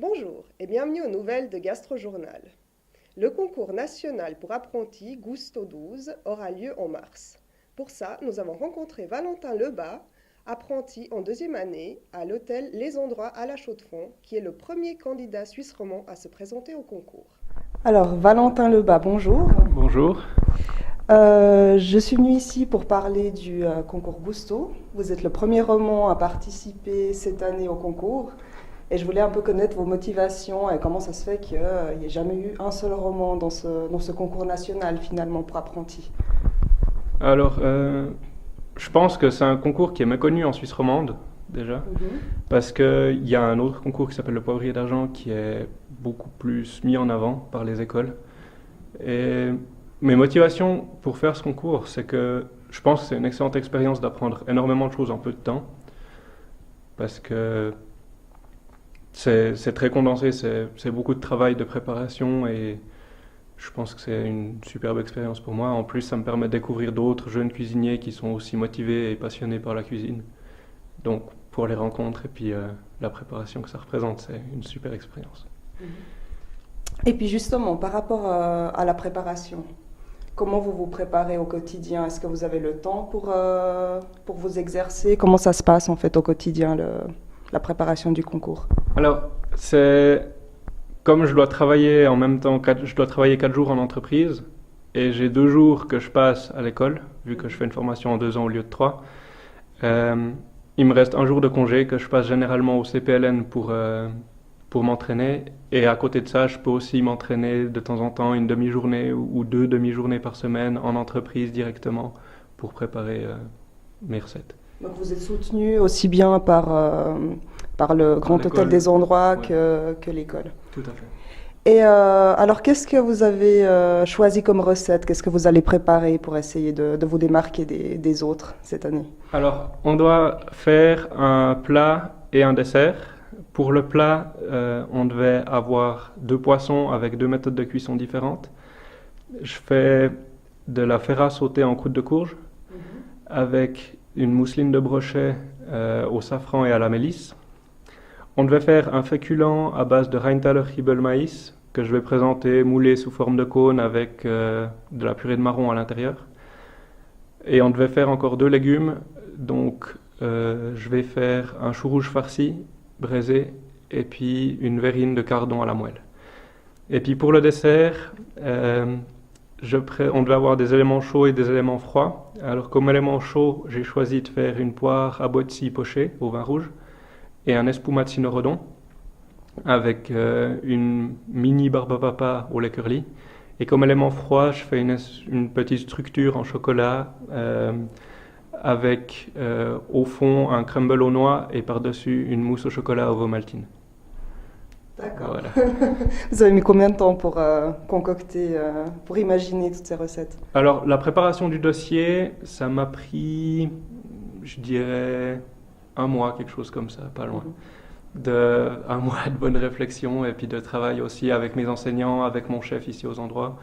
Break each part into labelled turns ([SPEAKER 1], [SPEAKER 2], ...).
[SPEAKER 1] Bonjour et bienvenue aux nouvelles de Gastrojournal. Le concours national pour apprentis Gusto 12 aura lieu en mars. Pour ça, nous avons rencontré Valentin Lebas, apprenti en deuxième année à l'hôtel Les Endroits à La Chaux-de-Fonds, qui est le premier candidat suisse romand à se présenter au concours. Alors, Valentin Lebas, bonjour.
[SPEAKER 2] Bonjour.
[SPEAKER 1] Je suis venue ici pour parler du concours Gusto. Vous êtes le premier roman à participer cette année au concours. Et je voulais un peu connaître vos motivations et comment ça se fait qu'il n'y ait jamais eu un seul roman dans ce concours national finalement pour apprentis.
[SPEAKER 2] Alors, je pense que c'est un concours qui est méconnu en Suisse romande, déjà, parce qu'il y a un autre concours qui s'appelle le Poivrier d'Argent qui est beaucoup plus mis en avant par les écoles. Et mes motivations pour faire ce concours, c'est que je pense que c'est une excellente expérience d'apprendre énormément de choses en peu de temps, parce que c'est très condensé, c'est beaucoup de travail de préparation et je pense que c'est une superbe expérience pour moi. En plus, ça me permet de découvrir d'autres jeunes cuisiniers qui sont aussi motivés et passionnés par la cuisine. Donc, pour les rencontres et puis la préparation que ça représente, c'est une super expérience.
[SPEAKER 1] Et puis justement, par rapport à la préparation, comment vous vous préparez au quotidien? Est-ce que vous avez le temps pour vous exercer? Comment ça se passe en fait au quotidien, la préparation du concours?
[SPEAKER 2] Alors, c'est comme je dois travailler en même temps, je dois travailler 4 jours en entreprise et j'ai 2 jours que je passe à l'école, vu que je fais une formation en 2 ans au lieu de 3. Il me reste 1 jour de congé que je passe généralement au CPLN pour m'entraîner. Et à côté de ça, je peux aussi m'entraîner de temps en temps une demi-journée ou 2 demi-journées par semaine en entreprise directement pour préparer mes recettes.
[SPEAKER 1] Donc vous êtes soutenu aussi bien par le Grand Hôtel des Endroits que l'école.
[SPEAKER 2] Tout à fait.
[SPEAKER 1] Et alors, qu'est-ce que vous avez choisi comme recette? Qu'est-ce que vous allez préparer pour essayer de vous démarquer des autres cette année?
[SPEAKER 2] Alors, on doit faire un plat et un dessert. Pour le plat, on devait avoir 2 poissons avec 2 méthodes de cuisson différentes. Je fais de la ferra sautée en croûte de courge avec une mousseline de brochet au safran et à la mélisse. On devait faire un féculent à base de Rheintaler Hibelmaïs que je vais présenter moulé sous forme de cône avec de la purée de marron à l'intérieur. Et on devait faire encore 2 légumes, donc je vais faire un chou rouge farci, braisé, et puis une verrine de cardon à la moelle. Et puis pour le dessert, on devait avoir des éléments chauds et des éléments froids. Alors comme élément chaud, j'ai choisi de faire une poire à bozzi pochée au vin rouge et un espumacino redon avec une mini barbapapa au lait curly. Et comme élément froid, je fais une petite structure en chocolat avec au fond un crumble aux noix et par-dessus une mousse au chocolat au Vomaltine.
[SPEAKER 1] D'accord.
[SPEAKER 2] Voilà.
[SPEAKER 1] Vous avez mis combien de temps pour concocter, pour imaginer toutes ces recettes?
[SPEAKER 2] Alors, la préparation du dossier, ça m'a pris, je dirais, 1 mois, quelque chose comme ça, pas loin. Un mois de bonne réflexion et puis de travail aussi avec mes enseignants, avec mon chef ici aux Endroits,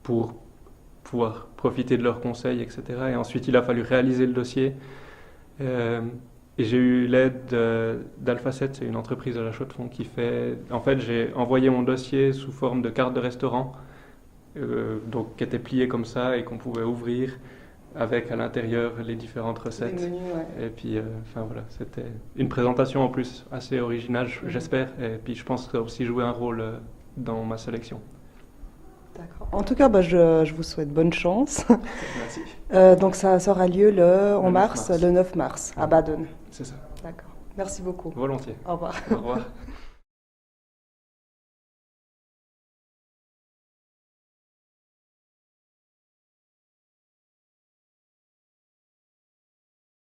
[SPEAKER 2] pour pouvoir profiter de leurs conseils, etc. Et ensuite, il a fallu réaliser le dossier. Et j'ai eu l'aide d'Alpha 7, c'est une entreprise à La Chaux-de-Fonds qui fait... En fait, j'ai envoyé mon dossier sous forme de carte de restaurant, donc qui était pliée comme ça et qu'on pouvait ouvrir avec à l'intérieur les différentes recettes.
[SPEAKER 1] Les menus, ouais.
[SPEAKER 2] Et puis, enfin voilà, c'était une présentation en plus assez originale, j'espère. Et puis, je pense que ça a aussi joué un rôle dans ma sélection.
[SPEAKER 1] D'accord. En tout cas, je vous souhaite bonne chance.
[SPEAKER 2] Merci.
[SPEAKER 1] Donc ça aura lieu le
[SPEAKER 2] 9 mars.
[SPEAKER 1] le 9 mars à Baden.
[SPEAKER 2] C'est ça.
[SPEAKER 1] D'accord. Merci beaucoup.
[SPEAKER 2] Volontiers.
[SPEAKER 1] Au revoir.
[SPEAKER 2] Au revoir.